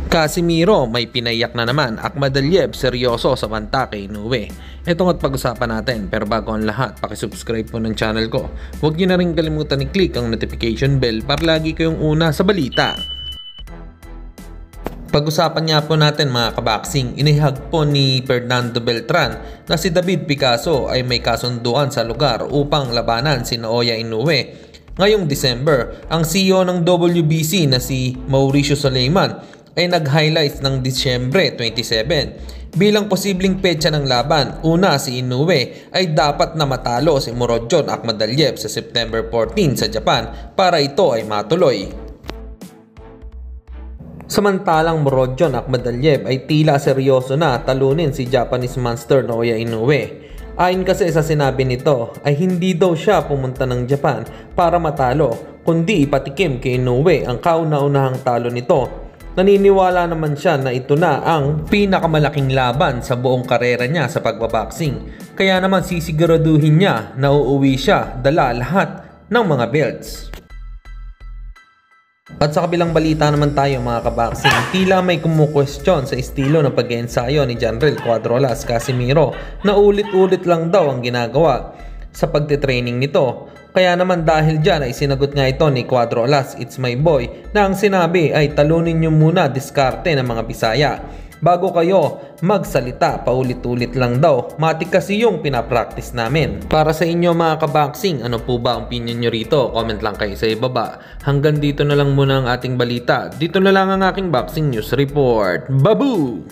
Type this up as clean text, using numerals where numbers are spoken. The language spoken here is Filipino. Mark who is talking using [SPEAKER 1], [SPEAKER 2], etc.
[SPEAKER 1] Casimiro may pinayak na naman. Akhmadaliev seryoso sa banta kay Inoue. Ito nga't pag-usapan natin, pero bago ang lahat, pakisubscribe po ng channel ko. Huwag niyo na rin kalimutan i-click ang notification bell para lagi kayong una sa balita. Pag-usapan nga po natin mga kaboxing, inihag po ni Fernando Beltran na si David Picasso ay may kasunduan sa lugar upang labanan si Naoya Inoue. Ngayong December, ang CEO ng WBC na si Mauricio Suleiman ay nag-highlights ng Disyembre 27 bilang posibleng petsa ng laban. Una, si Inoue ay dapat na matalo si Murodjon Akhmadaliev sa September 14 sa Japan para ito ay matuloy. Samantalang Murodjon Akhmadaliev ay tila seryoso na talunin si Japanese monster Naoya Inoue. Ayon kasi sa sinabi nito ay hindi daw siya pumunta ng Japan para matalo, kundi ipatikim kay Inoue ang kauna-unahang talo nito. Naniniwala naman siya na ito na ang pinakamalaking laban sa buong karera niya sa pagbaboxing. Kaya naman sisiguraduhin niya na uuwi siya dala lahat ng mga belts. At sa kabilang balita naman tayo mga kaboxing, tila may kumukwestiyon sa estilo ng pag-iensayo ni Janrel Cuadrolas Casimiro na ulit-ulit lang daw ang ginagawa sa pagtitraining nito. Kaya naman dahil dyan ay sinagot nga ito ni Cuadrolas, "It's my boy," na ang sinabi ay talunin nyo muna diskarte ng mga Bisaya bago kayo magsalita, paulit-ulit lang daw. Matik kasi yung pinapractice namin. Para sa inyo mga kaboxing, ano po ba ang opinion nyo rito? Comment lang kayo sa ibaba. Hanggang dito na lang muna ang ating balita. Dito na lang ang aking boxing news report. Babu!